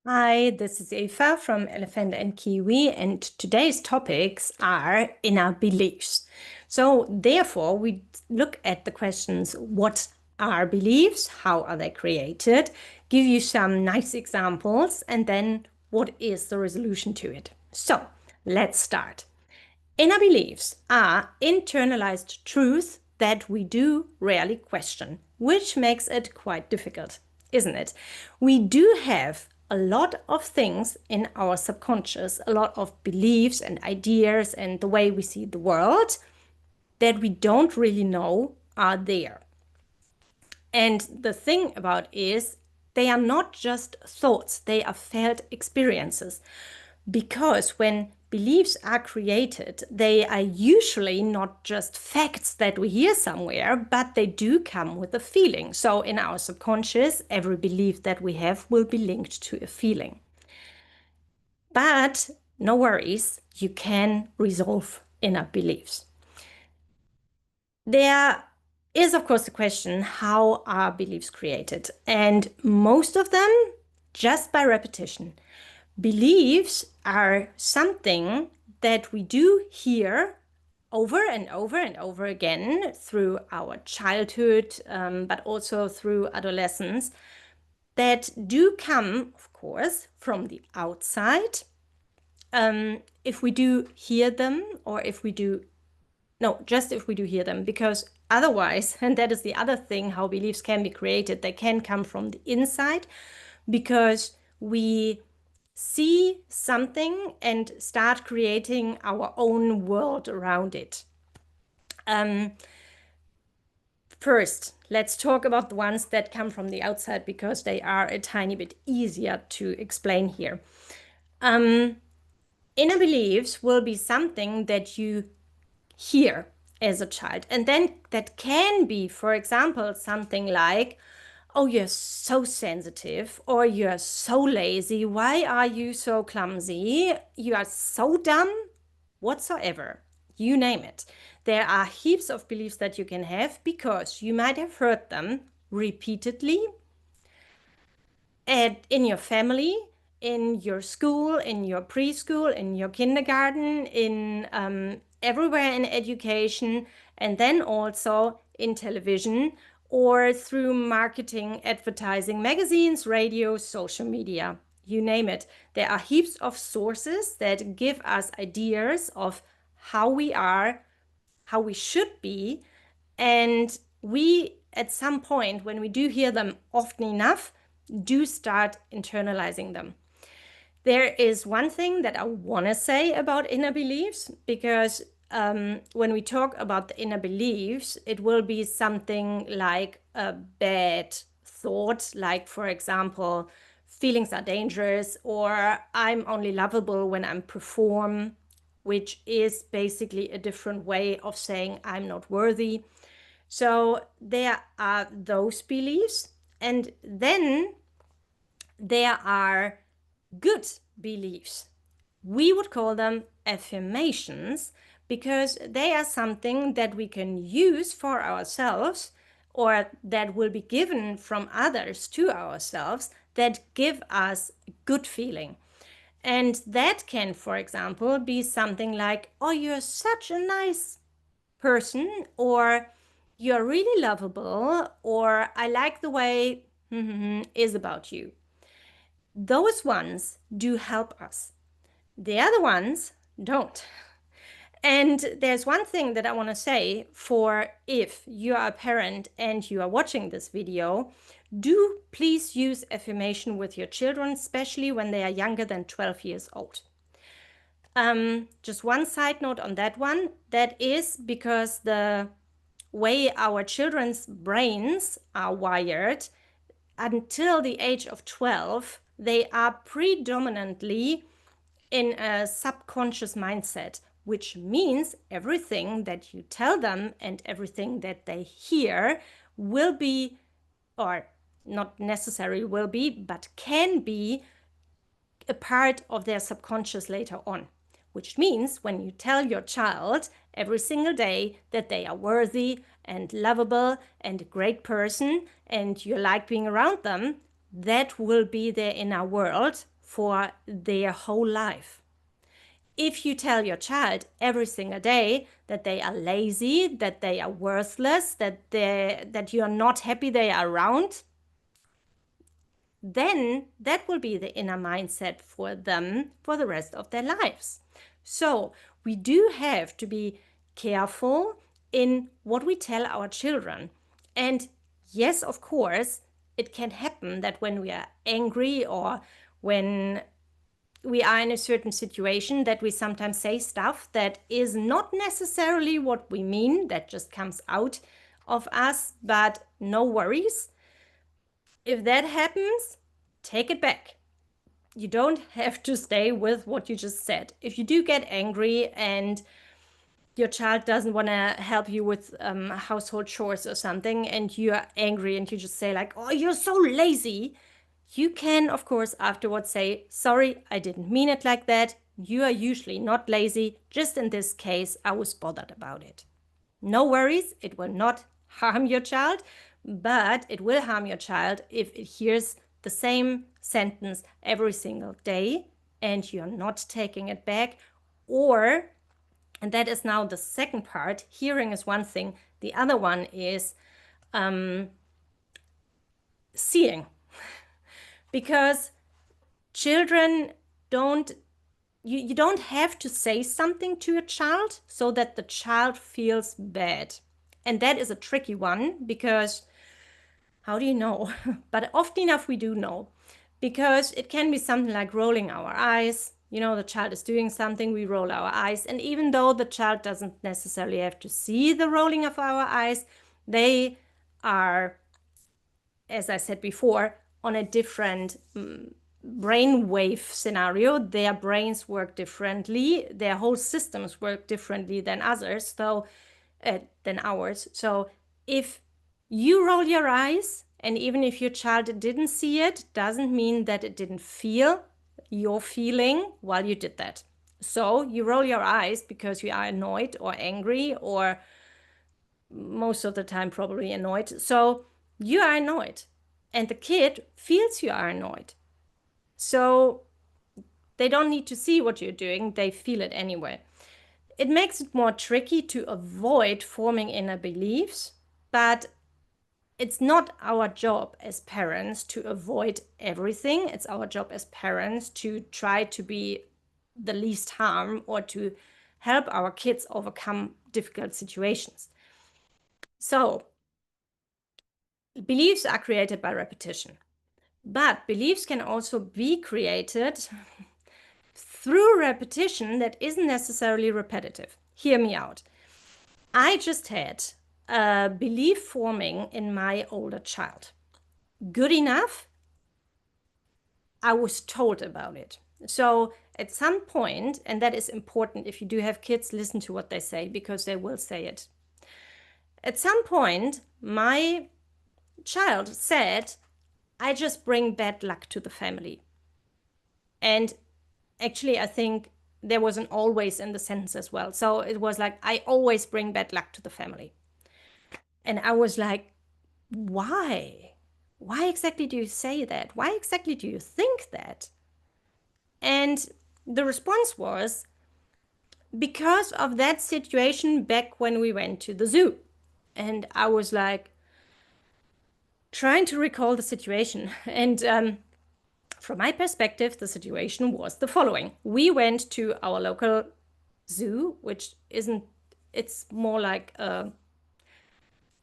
Hi, this is Eva from Elephant and Kiwi, and today's topics are inner beliefs. So, therefore, we look at the questions: what are beliefs? How are they created? Give you some nice examples, and then what is the resolution to it? So, let's start. Inner beliefs are internalized truths that we do rarely question, which makes it quite difficult, isn't it? We do have a lot of things in our subconscious, a lot of beliefs and ideas and the way we see the world that we don't really know are there. And the thing about is they are not just thoughts, they are felt experiences. Because when beliefs are created, they are usually not just facts that we hear somewhere, but they do come with a feeling. So in our subconscious, every belief that we have will be linked to a feeling. But no worries, you can resolve inner beliefs. There is, of course, the question, how are beliefs created? And most of them just by repetition. Beliefs are something that we do hear over and over and over again through our childhood, but also through adolescence, that do come, of course, from the outside. If we do hear them, or if we do, no, just if we do hear them, because otherwise, and that is the other thing, how beliefs can be created, they can come from the inside because we see something and start creating our own world around it. First, let's talk about the ones that come from the outside because they are a tiny bit easier to explain here. Inner beliefs will be something that you hear as a child, and then that can be, for example, something like, oh, you're so sensitive, or you're so lazy. Why are you so clumsy? You are so dumb, whatsoever. You name it. There are heaps of beliefs that you can have because you might have heard them repeatedly in your family, in your school, in your preschool, in your kindergarten, in everywhere in education, and then also in television or through marketing, advertising, magazines, radio, social media, you name it. There are heaps of sources that give us ideas of how we are, how we should be, and we, at some point, when we do hear them often enough, do start internalizing them. There is one thing that I want to say about inner beliefs, because when we talk about the inner beliefs, it will be something like a bad thought, like, for example, feelings are dangerous, or I'm only lovable when I perform, which is basically a different way of saying I'm not worthy. So there are those beliefs. And then there are good beliefs. We would call them affirmations because they are something that we can use for ourselves or that will be given from others to ourselves that give us a good feeling. And that can, for example, be something like, oh, you're such a nice person, or you're really lovable, or I like the way is about you. Those ones do help us. The other ones don't. And there's one thing that I want to say for if you are a parent and you are watching this video, do please use affirmation with your children, especially when they are younger than 12 years old. Just one side note on that one. That is because the way our children's brains are wired, until the age of 12, they are predominantly in a subconscious mindset, which means everything that you tell them and everything that they hear will be, or not necessarily will be, but can be a part of their subconscious later on. Which means when you tell your child every single day that they are worthy and lovable and a great person and you like being around them, that will be their inner world for their whole life. If you tell your child every single day that they are lazy, that they are worthless, that you are not happy they are around, then that will be the inner mindset for them for the rest of their lives. So we do have to be careful in what we tell our children. And yes, of course, it can happen that when we are angry or when we are in a certain situation that we sometimes say stuff that is not necessarily what we mean, that just comes out of us, but no worries. If that happens, take it back. You don't have to stay with what you just said. If you do get angry and your child doesn't want to help you with household chores or something, and you're angry and you just say like, oh, you're so lazy, you can, of course, afterwards say, sorry, I didn't mean it like that. You are usually not lazy. Just in this case, I was bothered about it. No worries, it will not harm your child, but it will harm your child if it hears the same sentence every single day and you're not taking it back. Or, and that is now the second part, hearing is one thing, the other one is seeing. Because children don't, you don't have to say something to a child so that the child feels bad. And that is a tricky one because how do you know? But often enough we do know, because it can be something like rolling our eyes. You know, the child is doing something, we roll our eyes. And even though the child doesn't necessarily have to see the rolling of our eyes, they are, as I said before, on a different brainwave scenario. Their brains work differently. Their whole systems work differently than others, than ours. So if you roll your eyes, and even if your child didn't see it, doesn't mean that it didn't feel your feeling while you did that. So you roll your eyes because you are annoyed or angry, or most of the time probably annoyed. So you are annoyed, and the kid feels you are annoyed. So they don't need to see what you're doing, they feel it anyway. It makes it more tricky to avoid forming inner beliefs, but it's not our job as parents to avoid everything. It's our job as parents to try to be the least harm or to help our kids overcome difficult situations. So, beliefs are created by repetition, but beliefs can also be created through repetition that isn't necessarily repetitive. Hear me out. I just had a belief forming in my older child. Good enough, I was told about it. So at some point, and that is important if you do have kids, listen to what they say because they will say it. At some point, my child said, I just bring bad luck to the family. And actually, I think there was an always in the sentence as well. So it was like, I always bring bad luck to the family. And I was like, why? Why exactly do you say that? Why exactly do you think that? And the response was, because of that situation back when we went to the zoo. And I was like, trying to recall the situation. And from my perspective, the situation was the following. We went to our local zoo, which isn't, it's more like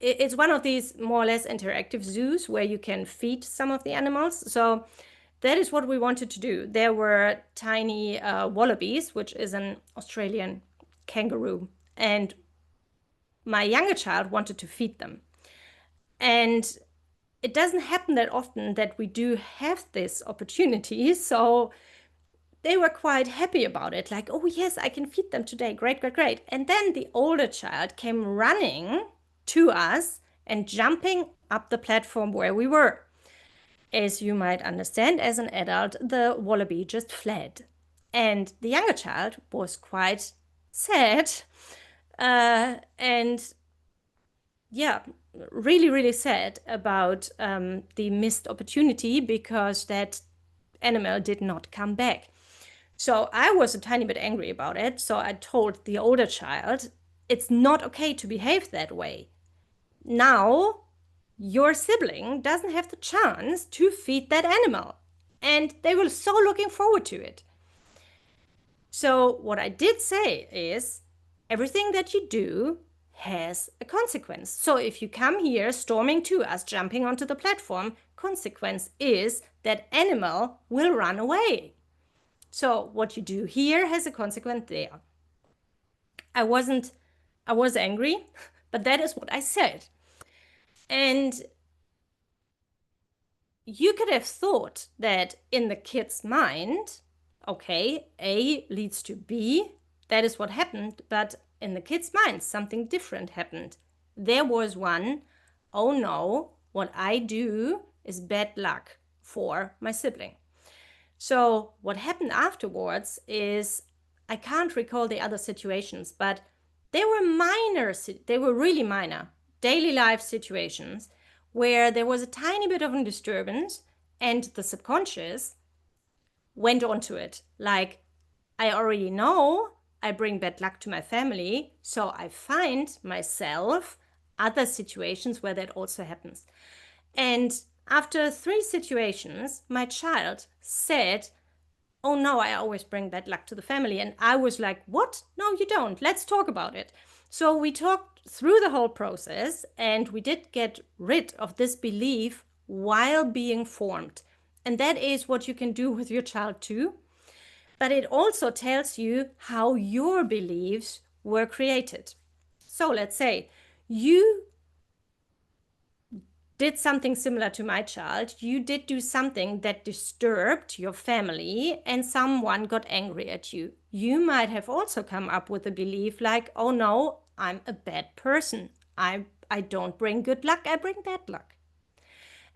it's one of these more or less interactive zoos where you can feed some of the animals. So that is what we wanted to do. There were tiny wallabies, which is an Australian kangaroo, and my younger child wanted to feed them. And it doesn't happen that often that we do have this opportunity. So they were quite happy about it. Like, oh yes, I can feed them today. Great, great, great. And then the older child came running to us and jumping up the platform where we were. As you might understand, as an adult, the wallaby just fled. And the younger child was quite sad and yeah, really, really sad about the missed opportunity, because that animal did not come back. So I was a tiny bit angry about it. So I told the older child, it's not okay to behave that way. Now, your sibling doesn't have the chance to feed that animal. And they were so looking forward to it. So what I did say is, everything that you do has a consequence. So if you come here storming to us, jumping onto the platform, consequence is that animal will run away. So what you do here has a consequence there. I was angry, but that is what I said. And you could have thought that in the kid's mind, okay, A leads to B, that is what happened, but in the kid's mind, something different happened. There was one, oh no, what I do is bad luck for my sibling. So what happened afterwards is, I can't recall the other situations, but they were really minor daily life situations where there was a tiny bit of a disturbance and the subconscious went onto it. Like, I already know I bring bad luck to my family, so I find myself other situations where that also happens. And after 3 situations, my child said, oh no, I always bring bad luck to the family. And I was like, what? No, you don't. Let's talk about it. So we talked through the whole process and we did get rid of this belief while being formed. And that is what you can do with your child too. But it also tells you how your beliefs were created. So let's say you did something similar to my child. You did do something that disturbed your family and someone got angry at you. You might have also come up with a belief like, oh no, I'm a bad person. I don't bring good luck, I bring bad luck.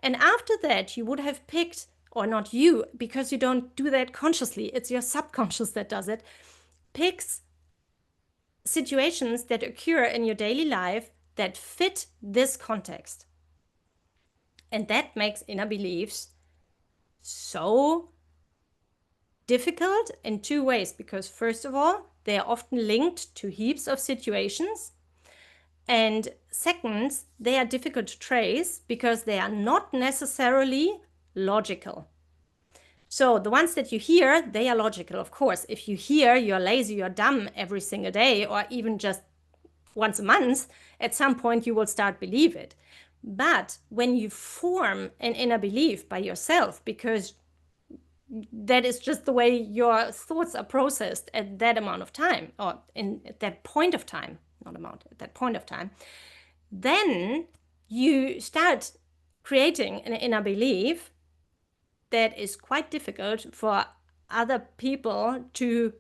And after that, you would have picked, or not you, because you don't do that consciously, it's your subconscious that does it, picks situations that occur in your daily life that fit this context. And that makes inner beliefs so difficult in 2 ways, because first of all, they are often linked to heaps of situations. And second, they are difficult to trace because they are not necessarily logical. So the ones that you hear, they are logical, of course. If you hear you're lazy, you're dumb every single day, or even just once a month, at some point you will start believe it. But when you form an inner belief by yourself, because that is just the way your thoughts are processed at that amount of time, or at that point of time, not amount, at that point of time, then you start creating an inner belief that is quite difficult for other people to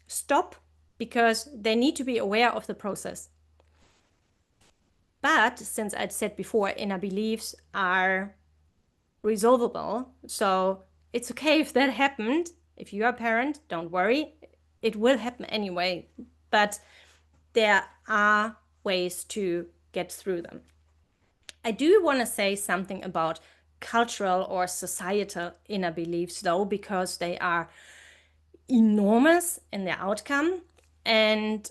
stop because they need to be aware of the process. But since I'd said before, inner beliefs are resolvable. So it's okay if that happened. If you're a parent, don't worry. It will happen anyway. But there are ways to get through them. I do want to say something about cultural or societal inner beliefs, though, because they are enormous in their outcome. And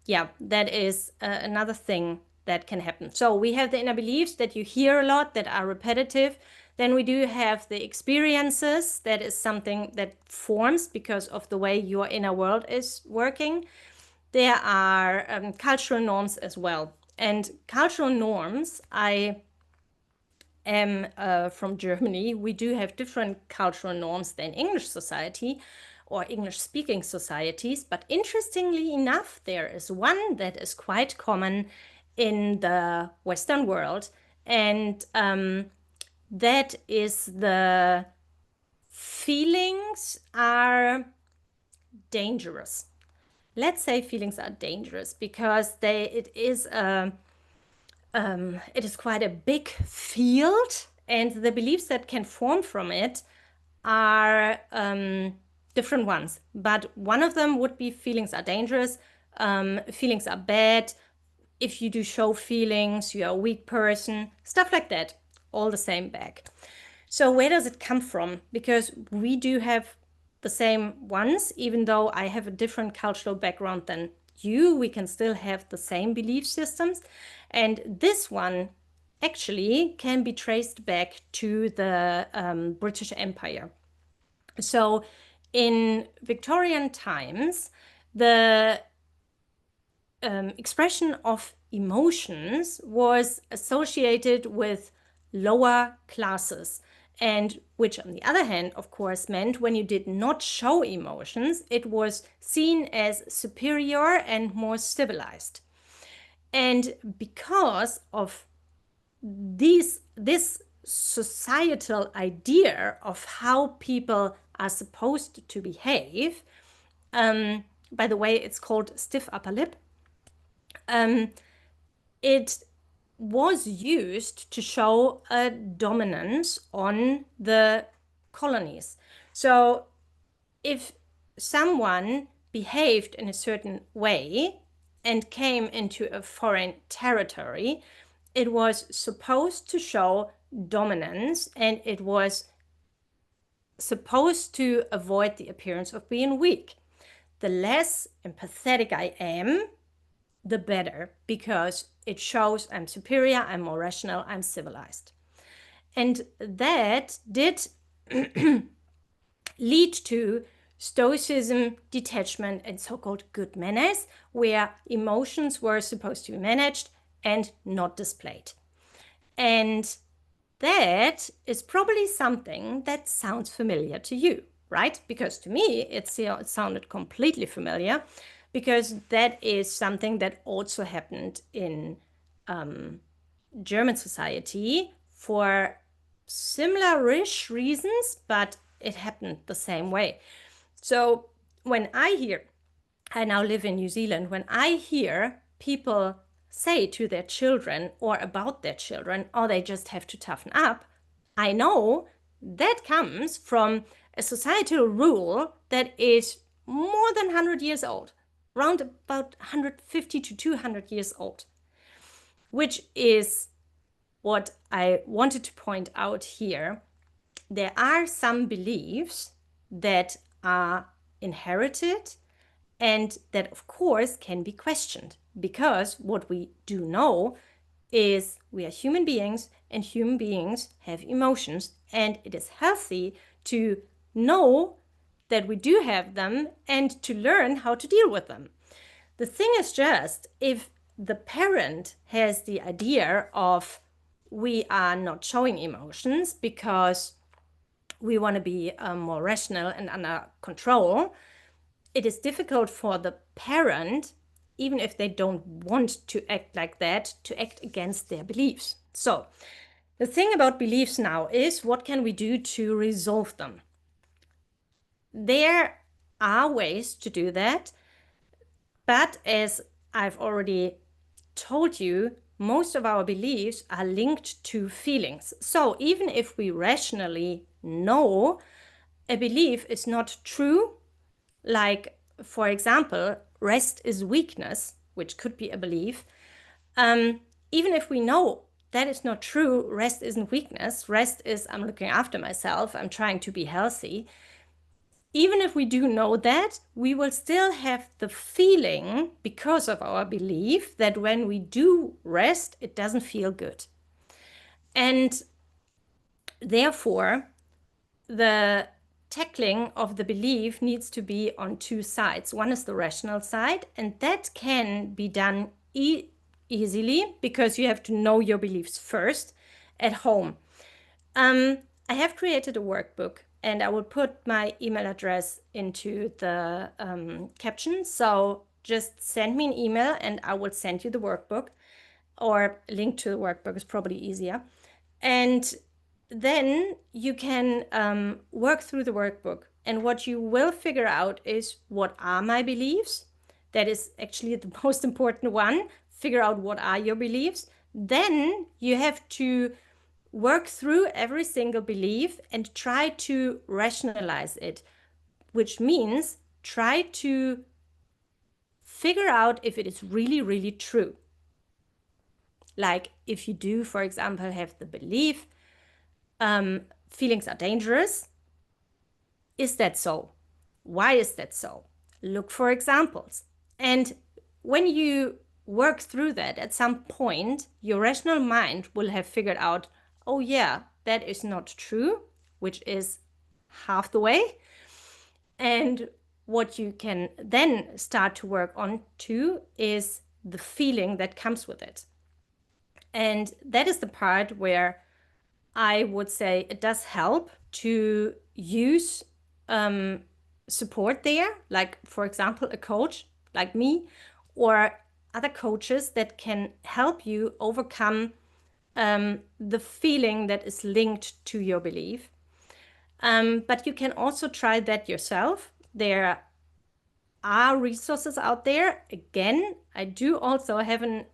yeah, that is another thing that can happen. So we have the inner beliefs that you hear a lot that are repetitive. Then we do have the experiences. That is something that forms because of the way your inner world is working. There are cultural norms as well. And cultural norms, I am from Germany. We do have different cultural norms than English society or English-speaking societies. But interestingly enough, there is one that is quite common in the Western world, and that is the feelings are dangerous. Let's say feelings are dangerous because it is quite a big field, and the beliefs that can form from it are different ones. But one of them would be feelings are dangerous, feelings are bad. If you do show feelings, you're a weak person, stuff like that, all the same bag. So where does it come from? Because we do have the same ones, even though I have a different cultural background than you, we can still have the same belief systems. And this one actually can be traced back to the British Empire. So in Victorian times, the expression of emotions was associated with lower classes. And which, on the other hand, of course, meant when you did not show emotions, it was seen as superior and more civilized. And because of this societal idea of how people are supposed to behave, by the way, it's called stiff upper lip, it was used to show a dominance on the colonies. So if someone behaved in a certain way and came into a foreign territory, it was supposed to show dominance, and it was supposed to avoid the appearance of being weak. The less empathetic I am, the better, because it shows I'm superior, I'm more rational, I'm civilized. And that did lead to stoicism, detachment, and so-called good manners, where emotions were supposed to be managed and not displayed. And that is probably something that sounds familiar to you, right? Because to me, it sounded completely familiar, because that is something that also happened in German society for similar-ish reasons, but it happened the same way. So when I now live in New Zealand, when I hear people say to their children or about their children, oh, they just have to toughen up, I know that comes from a societal rule that is more than 100 years old, around about 150 to 200 years old, which is what I wanted to point out here. There are some beliefs that are inherited and that, of course, can be questioned, because what we do know is we are human beings, and human beings have emotions, and it is healthy to know that we do have them and to learn how to deal with them. The thing is just, if the parent has the idea of we are not showing emotions because we want to be more rational and under control, it is difficult for the parent, even if they don't want to act like that, to act against their beliefs. So the thing about beliefs now is, what can we do to resolve them? There are ways to do that, but as I've already told you, most of our beliefs are linked to feelings. So even if we rationally know a belief is not true, like, for example, rest is weakness, which could be a belief, even if we know that is not true, rest isn't weakness, rest is I'm looking after myself, I'm trying to be healthy. Even if we do know that, we will still have the feeling, because of our belief, that when we do rest, it doesn't feel good. And therefore, the tackling of the belief needs to be on two sides. One is the rational side, and that can be done easily, because you have to know your beliefs first at home. I have created a workbook, and I will put my email address into the caption. So just send me an email and I will send you the workbook, or a link to the workbook is probably easier. And then you can work through the workbook. And what you will figure out is, what are my beliefs? That is actually the most important one. Figure out what are your beliefs. Then you have to work through every single belief and try to rationalize it, which means try to figure out if it is really, really true. Like if you do, for example, have the belief, feelings are dangerous. Is that so? Why is that so? Look for examples. And when you work through that, at some point, your rational mind will have figured out, oh, yeah, that is not true, which is half the way. And what you can then start to work on too is the feeling that comes with it. And that is the part where I would say it does help to use support there, like, for example, a coach like me or other coaches that can help you overcome the feeling that is linked to your belief. But you can also try that yourself. There are resources out there. Again, I do also have an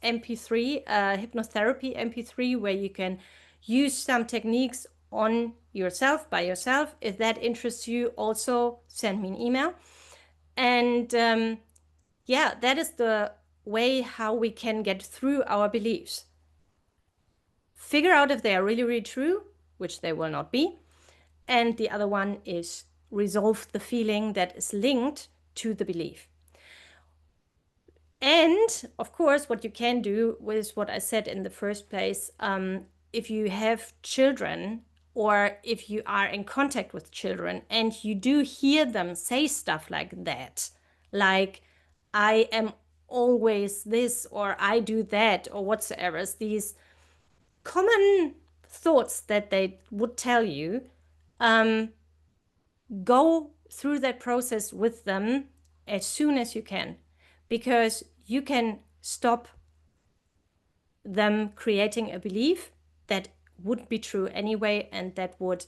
MP3, hypnotherapy MP3, where you can use some techniques on yourself, by yourself. If that interests you, also send me an email. And yeah, that is the way how we can get through our beliefs. Figure out if they are really, really true, which they will not be. And the other one is resolve the feeling that is linked to the belief. And of course, what you can do with what I said in the first place, if you have children or if you are in contact with children and you do hear them say stuff like that, like, I am always this, or I do that, or whatsoever, these common thoughts that they would tell you, go through that process with them as soon as you can, because you can stop them creating a belief that would be true anyway, and that would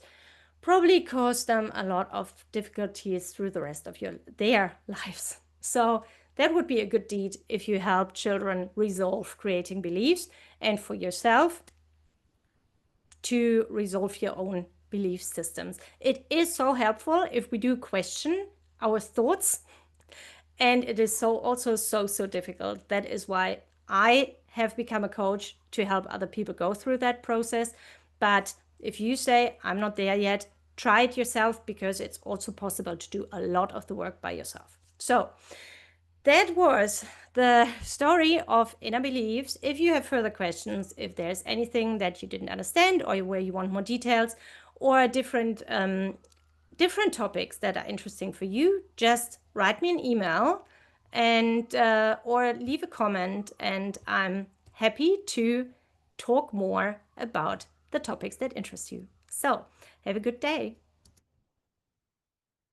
probably cause them a lot of difficulties through the rest of their lives. So that would be a good deed if you help children resolve creating beliefs, and for yourself to resolve your own belief systems. It is so helpful if we do question our thoughts, and it is also so difficult. That is why I have become a coach, to help other people go through that process. But if you say, I'm not there yet, try it yourself, because it's also possible to do a lot of the work by yourself. So that was the story of inner beliefs. If you have further questions, if there's anything that you didn't understand, or where you want more details, or different topics that are interesting for you, just write me an email and or leave a comment, and I'm happy to talk more about the topics that interest you. So have a good day.